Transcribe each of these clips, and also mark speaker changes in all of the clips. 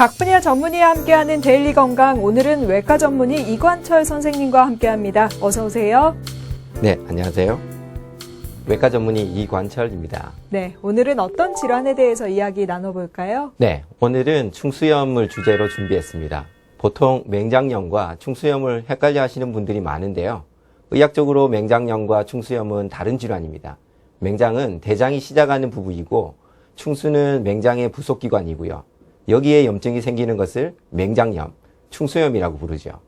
Speaker 1: 각 분야 전문의와 함께하는 데일리 건강, 오늘은 외과 전문의 이관철 선생님과 함께합니다. 어서 오세요.
Speaker 2: 네, 안녕하세요. 외과 전문의 이관철입니다.
Speaker 1: 네, 오늘은 어떤 질환에 대해서 이야기 나눠볼까요?
Speaker 2: 네, 오늘은 충수염을 주제로 준비했습니다. 보통 맹장염과 충수염을 헷갈려 하시는 분들이 많은데요. 의학적으로 맹장염과 충수염은 다른 질환입니다. 맹장은 대장이 시작하는 부분이고 충수는 맹장의 부속기관이고요. 여기에 염증이 생기는 것을 맹장염, 충수염이라고 부르죠.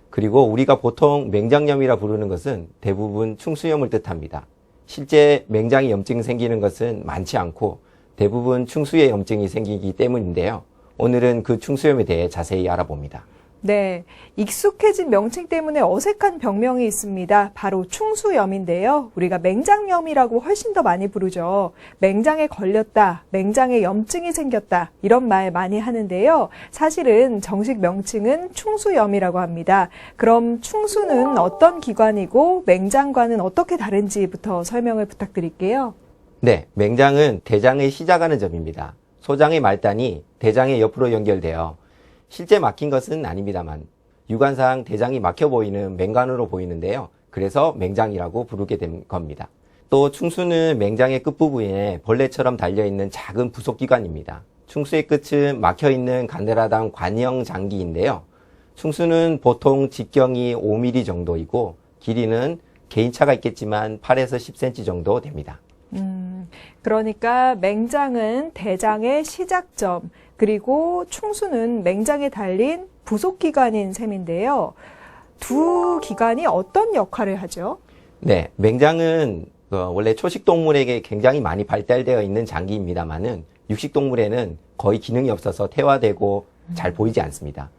Speaker 2: 그리고 우리가 보통 맹장염이라 부르는 것은 대부분 충수염을 뜻합니다. 실제 맹장에 염증이 생기는 것은 많지 않고 대부분 충수에 염증이 생기기 때문인데요. 오늘은 그 충수염에 대해 자세히 알아봅니다.
Speaker 1: 네, 익숙해진 명칭 때문에 어색한 병명이 있습니다. 바로 충수염인데요. 우리가 맹장염이라고 훨씬 더 많이 부르죠. 맹장에 걸렸다, 맹장에 염증이 생겼다, 이런 말 많이 하는데요. 사실은 정식 명칭은 충수염이라고 합니다. 그럼 충수는 어떤 기관이고 맹장과는 어떻게 다른지부터 설명을 부탁드릴게요.
Speaker 2: 네, 맹장은 대장의 시작하는 점입니다. 소장의 말단이 대장의 옆으로 연결되어 실제 막힌 것은 아닙니다만 육안상 대장이 막혀 보이는 맹관으로 보이는데요. 그래서 맹장이라고 부르게 된 겁니다. 또 충수는 맹장의 끝부분에 벌레처럼 달려있는 작은 부속기관입니다. 충수의 끝은 막혀있는 가느다란 관형 장기인데요. 충수는 보통 직경이 5mm 정도이고 길이는 개인차가 있겠지만 8에서 10cm 정도 됩니다.
Speaker 1: 그러니까 맹장은 대장의 시작점, 그리고 충수는 맹장에 달린 부속기관인 셈인데요. 두 기관이 어떤 역할을 하죠?
Speaker 2: 네, 맹장은 원래 초식동물에게 굉장히 많이 발달되어 있는 장기입니다만은 육식동물에는 거의 기능이 없어서 퇴화되고 잘 보이지 않습니다.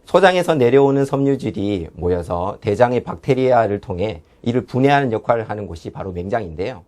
Speaker 2: 소장에서 내려오는 섬유질이 모여서 대장의 박테리아를 통해 이를 분해하는 역할을 하는 곳이 바로 맹장인데요.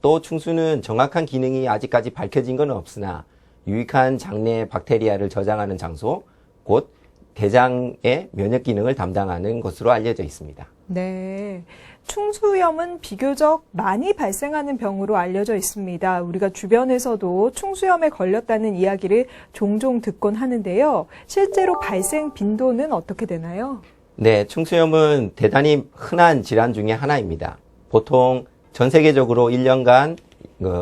Speaker 2: 또 충수는 정확한 기능이 아직까지 밝혀진 건 없으나 유익한 장내 박테리아를 저장하는 장소, 곧 대장의 면역 기능을 담당하는 것으로 알려져 있습니다.
Speaker 1: 네, 충수염은 비교적 많이 발생하는 병으로 알려져 있습니다. 우리가 주변에서도 충수염에 걸렸다는 이야기를 종종 듣곤 하는데요. 실제로 발생 빈도는 어떻게 되나요?
Speaker 2: 네, 충수염은 대단히 흔한 질환 중에 하나입니다. 보통 전 세계적으로 1년간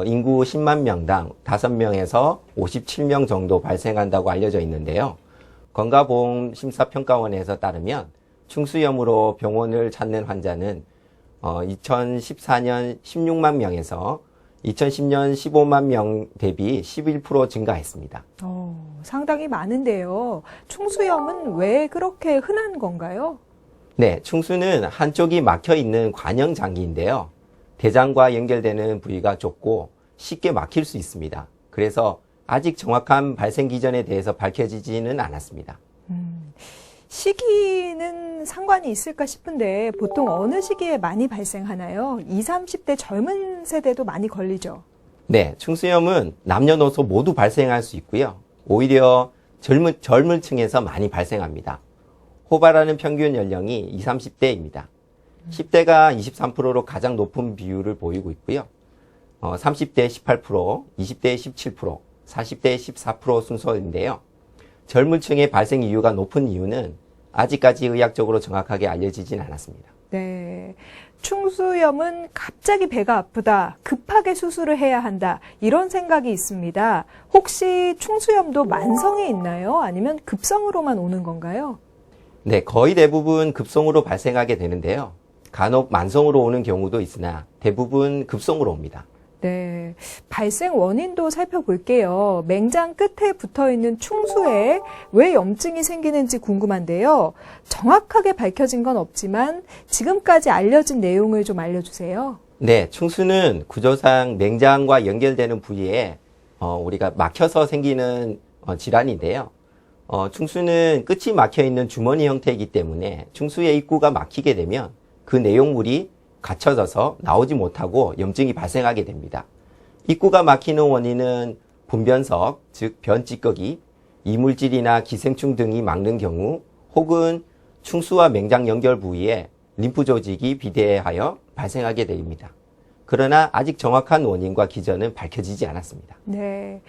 Speaker 2: 인구 10만 명당 5명에서 57명 정도 발생한다고 알려져 있는데요. 건강보험심사평가원에서 따르면 충수염으로 병원을 찾는 환자는 2014년 16만 명에서 2010년 15만 명 대비 11% 증가했습니다.
Speaker 1: 상당히 많은데요. 충수염은 왜 그렇게 흔한 건가요?
Speaker 2: 네, 충수는 한쪽이 막혀 있는 관형 장기인데요. 대장과 연결되는 부위가 좁고 쉽게 막힐 수 있습니다. 그래서 아직 정확한 발생 기전에 대해서 밝혀지지는 않았습니다.
Speaker 1: 시기는 상관이 있을까 싶은데 보통 어느 시기에 많이 발생하나요? 20, 30대 젊은 세대도 많이 걸리죠?
Speaker 2: 네, 충수염은 남녀노소 모두 발생할 수 있고요. 오히려 젊은 층에서 많이 발생합니다. 호발하는 평균 연령이 20, 30대입니다. 10대가 23%로 가장 높은 비율을 보이고 있고요. 30대 18%, 20대 17%, 40대 14% 순서인데요. 젊은 층의 발생 이유가 높은 이유는 아직까지 의학적으로 정확하게 알려지진 않았습니다.
Speaker 1: 네, 충수염은 갑자기 배가 아프다, 급하게 수술을 해야 한다, 이런 생각이 있습니다. 혹시 충수염도 만성이 있나요? 아니면 급성으로만 오는 건가요?
Speaker 2: 네, 거의 대부분 급성으로 발생하게 되는데요. 간혹 만성으로 오는 경우도 있으나 대부분 급성으로 옵니다.
Speaker 1: 네, 발생 원인도 살펴볼게요. 맹장 끝에 붙어있는 충수에 왜 염증이 생기는지 궁금한데요. 정확하게 밝혀진 건 없지만 지금까지 알려진 내용을 좀 알려주세요.
Speaker 2: 네, 충수는 구조상 맹장과 연결되는 부위에 우리가 막혀서 생기는 질환인데요. 충수는 끝이 막혀있는 주머니 형태이기 때문에 충수의 입구가 막히게 되면 그 내용물이 갇혀져서 나오지 못하고 염증이 발생하게 됩니다. 입구가 막히는 원인은 분변석, 즉 변-찌꺼기, 이물질이나 기생충 등이 막는 경우 혹은 충수와 맹장 연결 부위에 림프 조직이 비대하여 발생하게 됩니다. 그러나 아직 정확한 원인과 기전은 밝혀지지 않았습니다.
Speaker 1: 네.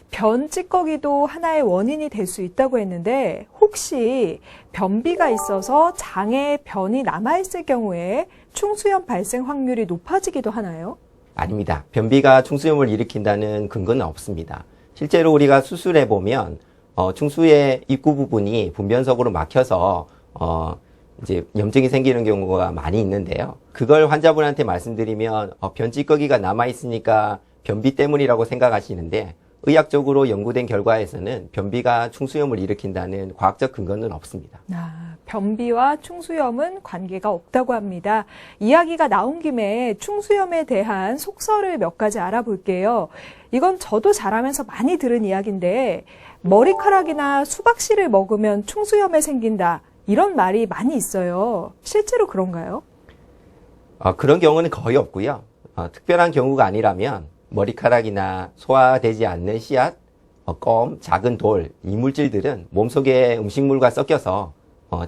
Speaker 1: 변 찌꺼기도 하나의 원인이 될 수 있다고 했는데 혹시 변비가 있어서 장에 변이 남아있을 경우에 충수염 발생 확률이 높아지기도 하나요?
Speaker 2: 아닙니다. 변비가 충수염을 일으킨다는 근거는 없습니다. 실제로 우리가 수술해 보면 충수의 입구 부분이 분변석으로 막혀서 이제 염증이 생기는 경우가 많이 있는데요. 그걸 환자분한테 말씀드리면 변 찌꺼기가 남아 있으니까 변비 때문이라고 생각하시는데 의학적으로 연구된 결과에서는 변비가 충수염을 일으킨다는 과학적 근거는 없습니다.
Speaker 1: 변비와 충수염은 관계가 없다고 합니다. 이야기가 나온 김에 충수염에 대한 속설을 몇 가지 알아볼게요. 이건 저도 자라면서 많이 들은 이야기인데 머리카락이나 수박씨를 먹으면 충수염에 생긴다. 이런 말이 많이 있어요. 실제로 그런가요?
Speaker 2: 그런 경우는 거의 없고요. 특별한 경우가 아니라면 머리카락이나 소화되지 않는 씨앗, 껌, 작은 돌, 이물질들은 몸속의 음식물과 섞여서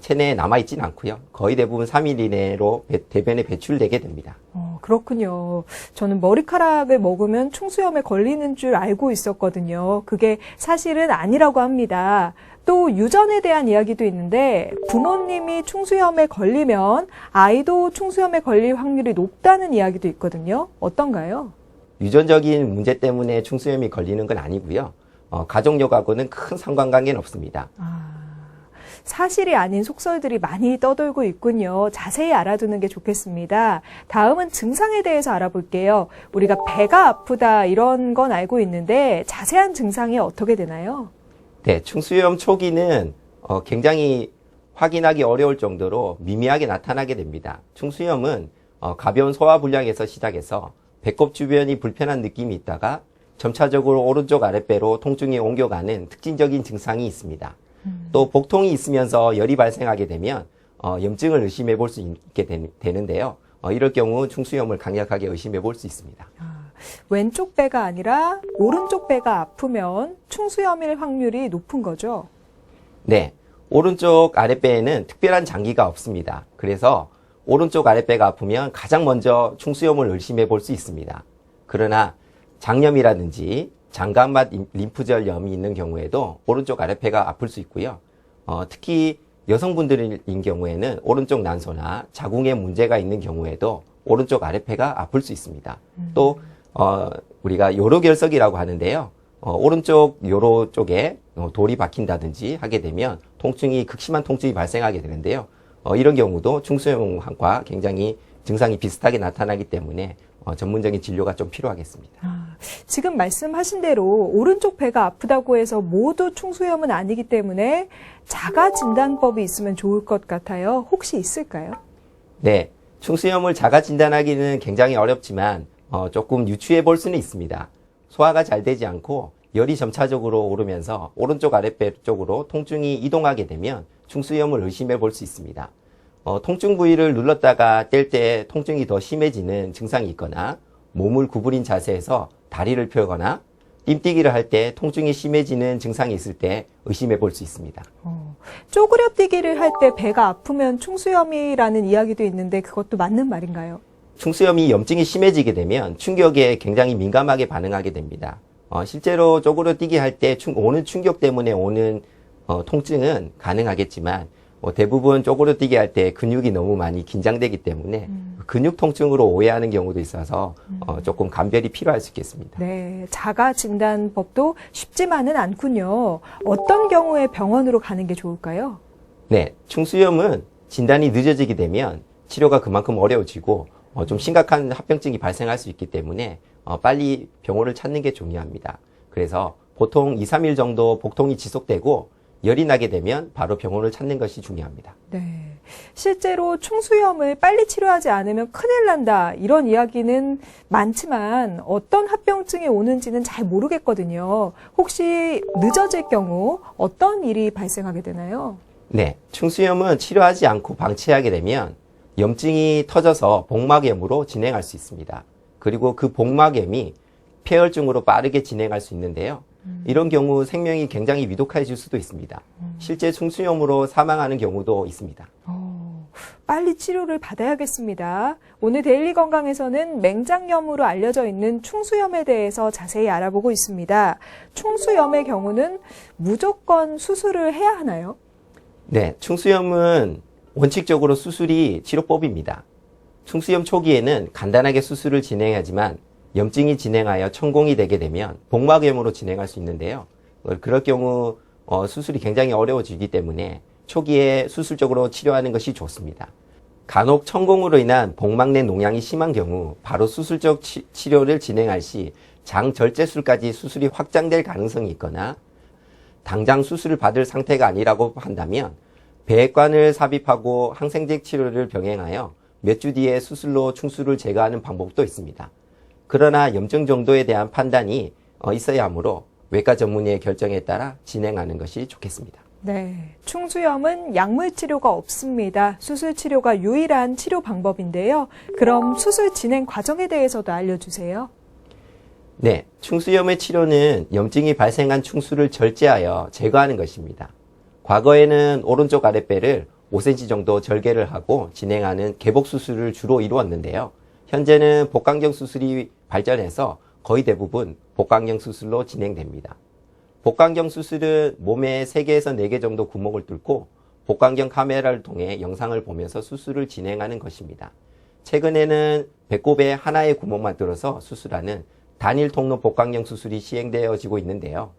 Speaker 2: 체내에 남아있지는 않고요. 거의 대부분 3일 이내로 대변에 배출되게 됩니다.
Speaker 1: 그렇군요. 저는 머리카락을 먹으면 충수염에 걸리는 줄 알고 있었거든요. 그게 사실은 아니라고 합니다. 또 유전에 대한 이야기도 있는데 부모님이 충수염에 걸리면 아이도 충수염에 걸릴 확률이 높다는 이야기도 있거든요. 어떤가요?
Speaker 2: 유전적인 문제 때문에 충수염이 걸리는 건 아니고요. 가족력하고는 큰 상관관계는 없습니다.
Speaker 1: 사실이 아닌 속설들이 많이 떠돌고 있군요. 자세히 알아두는 게 좋겠습니다. 다음은 증상에 대해서 알아볼게요. 우리가 배가 아프다 이런 건 알고 있는데 자세한 증상이 어떻게 되나요?
Speaker 2: 네, 충수염 초기는 굉장히 확인하기 어려울 정도로 미미하게 나타나게 됩니다. 충수염은 가벼운 소화불량에서 시작해서 배꼽 주변이 불편한 느낌이 있다가 점차적으로 오른쪽 아랫배로 통증이 옮겨가는 특징적인 증상이 있습니다. 또 복통이 있으면서 열이 발생하게 되면 염증을 의심해 볼 수 있게 되는데요. 이럴 경우 충수염을 강력하게 의심해 볼 수 있습니다.
Speaker 1: 왼쪽 배가 아니라 오른쪽 배가 아프면 충수염일 확률이 높은 거죠?
Speaker 2: 네, 오른쪽 아랫배에는 특별한 장기가 없습니다. 그래서 오른쪽 아랫배가 아프면 가장 먼저 충수염을 의심해 볼 수 있습니다. 그러나 장염이라든지 장갑맛 림프절염이 있는 경우에도 오른쪽 아랫배가 아플 수 있고요. 특히 여성분들인 경우에는 오른쪽 난소나 자궁에 문제가 있는 경우에도 오른쪽 아랫배가 아플 수 있습니다. 또 우리가 요로결석이라고 하는데요. 오른쪽 요로 쪽에 돌이 박힌다든지 하게 되면 극심한 통증이 발생하게 되는데요. 이런 경우도 충수염과 굉장히 증상이 비슷하게 나타나기 때문에 전문적인 진료가 좀 필요하겠습니다.
Speaker 1: 지금 말씀하신 대로 오른쪽 배가 아프다고 해서 모두 충수염은 아니기 때문에 자가 진단법이 있으면 좋을 것 같아요. 혹시 있을까요?
Speaker 2: 네, 충수염을 자가 진단하기는 굉장히 어렵지만 조금 유추해 볼 수는 있습니다. 소화가 잘 되지 않고 열이 점차적으로 오르면서 오른쪽 아랫배 쪽으로 통증이 이동하게 되면 충수염을 의심해 볼 수 있습니다. 통증 부위를 눌렀다가 뗄 때 통증이 더 심해지는 증상이 있거나 몸을 구부린 자세에서 다리를 펴거나 뜀뛰기를 할 때 통증이 심해지는 증상이 있을 때 의심해 볼 수 있습니다.
Speaker 1: 쪼그려 뛰기를 할 때 배가 아프면 충수염이라는 이야기도 있는데 그것도 맞는 말인가요?
Speaker 2: 충수염이 염증이 심해지게 되면 충격에 굉장히 민감하게 반응하게 됩니다. 실제로 쪼그려 뛰기 할 때 오는 충격 때문에 오는 통증은 가능하겠지만 대부분 쪼그려 뛰기 할 때 근육이 너무 많이 긴장되기 때문에 근육 통증으로 오해하는 경우도 있어서 조금 감별이 필요할 수 있겠습니다.
Speaker 1: 네, 자가 진단법도 쉽지만은 않군요. 어떤 경우에 병원으로 가는 게 좋을까요?
Speaker 2: 네, 충수염은 진단이 늦어지게 되면 치료가 그만큼 어려워지고 좀 심각한 합병증이 발생할 수 있기 때문에 빨리 병원을 찾는 게 중요합니다. 그래서 보통 2, 3일 정도 복통이 지속되고 열이 나게 되면 바로 병원을 찾는 것이 중요합니다.
Speaker 1: 네. 실제로 충수염을 빨리 치료하지 않으면 큰일 난다. 이런 이야기는 많지만 어떤 합병증이 오는지는 잘 모르겠거든요. 혹시 늦어질 경우 어떤 일이 발생하게 되나요?
Speaker 2: 네. 충수염은 치료하지 않고 방치하게 되면 염증이 터져서 복막염으로 진행할 수 있습니다. 그리고 그 복막염이 폐혈증으로 빠르게 진행할 수 있는데요. 이런 경우 생명이 굉장히 위독해질 수도 있습니다. 실제 충수염으로 사망하는 경우도 있습니다.
Speaker 1: 빨리 치료를 받아야겠습니다. 오늘 데일리 건강에서는 맹장염으로 알려져 있는 충수염에 대해서 자세히 알아보고 있습니다. 충수염의 경우는 무조건 수술을 해야 하나요?
Speaker 2: 네, 충수염은 원칙적으로 수술이 치료법입니다. 충수염 초기에는 간단하게 수술을 진행하지만 염증이 진행하여 천공이 되게 되면 복막염으로 진행할 수 있는데요. 그럴 경우 수술이 굉장히 어려워지기 때문에 초기에 수술적으로 치료하는 것이 좋습니다. 간혹 천공으로 인한 복막 내 농양이 심한 경우 바로 수술적 치료를 진행할 시 장절제술까지 수술이 확장될 가능성이 있거나 당장 수술을 받을 상태가 아니라고 한다면 배액관을 삽입하고 항생제 치료를 병행하여 몇 주 뒤에 수술로 충수를 제거하는 방법도 있습니다. 그러나 염증 정도에 대한 판단이 있어야 하므로 외과 전문의의 결정에 따라 진행하는 것이 좋겠습니다.
Speaker 1: 네, 충수염은 약물 치료가 없습니다. 수술 치료가 유일한 치료 방법인데요. 그럼 수술 진행 과정에 대해서도 알려주세요.
Speaker 2: 네, 충수염의 치료는 염증이 발생한 충수를 절제하여 제거하는 것입니다. 과거에는 오른쪽 아랫배를 5cm 정도 절개를 하고 진행하는 개복 수술을 주로 이루었는데요. 현재는 복강경 수술이 발전해서 거의 대부분 복강경 수술로 진행됩니다. 복강경 수술은 몸에 3개에서 4개 정도 구멍을 뚫고 복강경 카메라를 통해 영상을 보면서 수술을 진행하는 것입니다. 최근에는 배꼽에 하나의 구멍만 뚫어서 수술하는 단일 통로 복강경 수술이 시행되어지고 있는데요.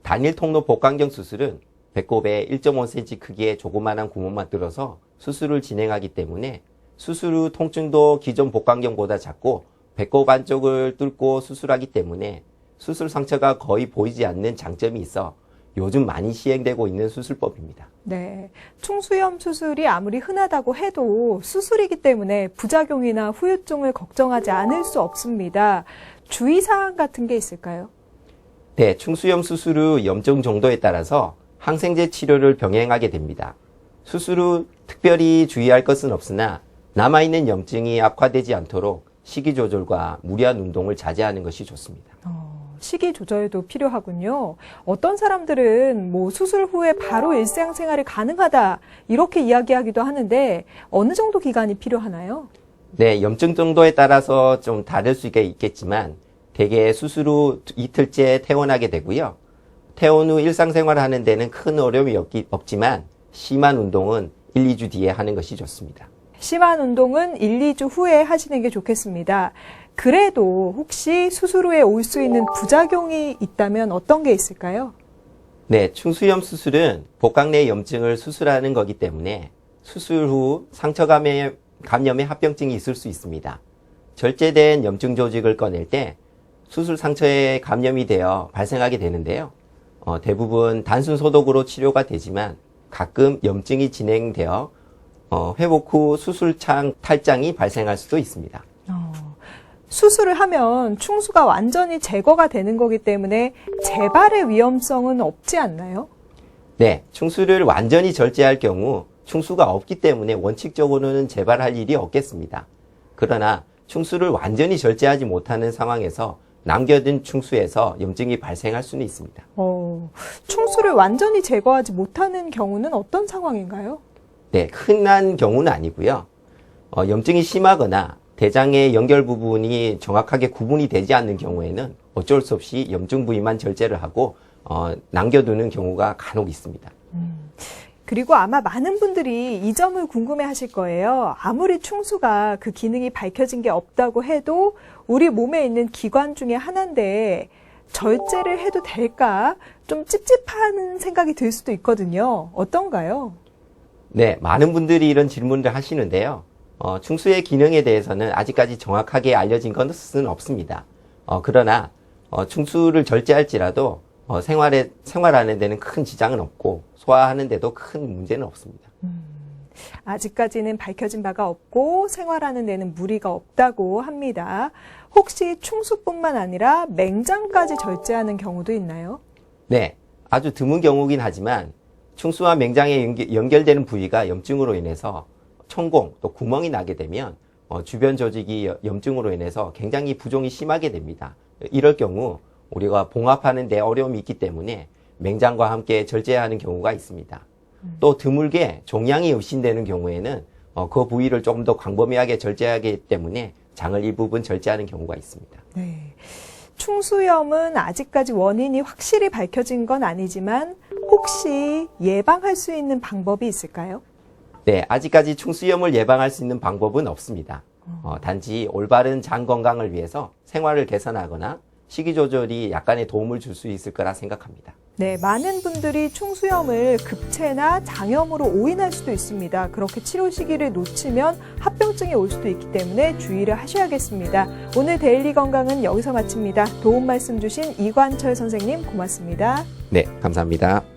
Speaker 2: 단일 통로 복강경 수술은 배꼽에 1.5cm 크기의 조그마한 구멍만 뚫어서 수술을 진행하기 때문에 수술 후 통증도 기존 복강경보다 작고 배꼽 안쪽을 뚫고 수술하기 때문에 수술 상처가 거의 보이지 않는 장점이 있어 요즘 많이 시행되고 있는 수술법입니다.
Speaker 1: 네, 충수염 수술이 아무리 흔하다고 해도 수술이기 때문에 부작용이나 후유증을 걱정하지 않을 수 없습니다. 주의사항 같은 게 있을까요?
Speaker 2: 네, 충수염 수술 후 염증 정도에 따라서 항생제 치료를 병행하게 됩니다. 수술 후 특별히 주의할 것은 없으나 남아있는 염증이 악화되지 않도록 식이 조절과 무리한 운동을 자제하는 것이 좋습니다.
Speaker 1: 식이 조절도 필요하군요. 어떤 사람들은 수술 후에 바로 일상생활이 가능하다 이렇게 이야기하기도 하는데 어느 정도 기간이 필요하나요?
Speaker 2: 네, 염증 정도에 따라서 좀 다를 수 있겠지만 대개 수술 후 이틀째 퇴원하게 되고요. 퇴원 후 일상생활을 하는 데는 큰 어려움이 없지만 심한 운동은 1, 2주 뒤에 하는 것이 좋습니다.
Speaker 1: 심한 운동은 1, 2주 후에 하시는 게 좋겠습니다. 그래도 혹시 수술 후에 올 수 있는 부작용이 있다면 어떤 게 있을까요?
Speaker 2: 네, 충수염 수술은 복강 내 염증을 수술하는 거기 때문에 수술 후 상처 감염의 합병증이 있을 수 있습니다. 절제된 염증 조직을 꺼낼 때 수술 상처에 감염이 되어 발생하게 되는데요. 대부분 단순 소독으로 치료가 되지만 가끔 염증이 진행되어 회복 후 수술창 탈장이 발생할 수도 있습니다.
Speaker 1: 수술을 하면 충수가 완전히 제거가 되는 거기 때문에 재발의 위험성은 없지 않나요?
Speaker 2: 네, 충수를 완전히 절제할 경우 충수가 없기 때문에 원칙적으로는 재발할 일이 없겠습니다. 그러나 충수를 완전히 절제하지 못하는 상황에서 남겨둔 충수에서 염증이 발생할 수는 있습니다.
Speaker 1: 충수를 완전히 제거하지 못하는 경우는 어떤 상황인가요?
Speaker 2: 네, 흔한 경우는 아니고요. 염증이 심하거나 대장의 연결 부분이 정확하게 구분이 되지 않는 경우에는 어쩔 수 없이 염증 부위만 절제를 하고 남겨두는 경우가 간혹 있습니다.
Speaker 1: 그리고 아마 많은 분들이 이 점을 궁금해 하실 거예요. 아무리 충수가 그 기능이 밝혀진 게 없다고 해도 우리 몸에 있는 기관 중에 하나인데 절제를 해도 될까? 좀 찝찝한 생각이 들 수도 있거든요. 어떤가요?
Speaker 2: 네, 많은 분들이 이런 질문을 하시는데요. 충수의 기능에 대해서는 아직까지 정확하게 알려진 것은 없습니다. 그러나 충수를 절제할지라도 생활하는 데는 큰 지장은 없고 소화하는 데도 큰 문제는 없습니다.
Speaker 1: 아직까지는 밝혀진 바가 없고 생활하는 데는 무리가 없다고 합니다. 혹시 충수뿐만 아니라 맹장까지 절제하는 경우도 있나요?
Speaker 2: 네, 아주 드문 경우긴 하지만 충수와 맹장에 연결되는 부위가 염증으로 인해서 천공 또 구멍이 나게 되면 주변 조직이 염증으로 인해서 굉장히 부종이 심하게 됩니다. 이럴 경우 우리가 봉합하는 데 어려움이 있기 때문에 맹장과 함께 절제하는 경우가 있습니다. 또 드물게 종양이 의심되는 경우에는 그 부위를 조금 더 광범위하게 절제하기 때문에 장을 일부분 절제하는 경우가 있습니다.
Speaker 1: 네. 충수염은 아직까지 원인이 확실히 밝혀진 건 아니지만 혹시 예방할 수 있는 방법이 있을까요?
Speaker 2: 네, 아직까지 충수염을 예방할 수 있는 방법은 없습니다. 단지 올바른 장 건강을 위해서 생활을 개선하거나 식이 조절이 약간의 도움을 줄 수 있을 거라 생각합니다.
Speaker 1: 네, 많은 분들이 충수염을 급체나 장염으로 오인할 수도 있습니다. 그렇게 치료 시기를 놓치면 합병증이 올 수도 있기 때문에 주의를 하셔야겠습니다. 오늘 데일리 건강은 여기서 마칩니다. 도움 말씀 주신 이관철 선생님 고맙습니다.
Speaker 2: 네, 감사합니다.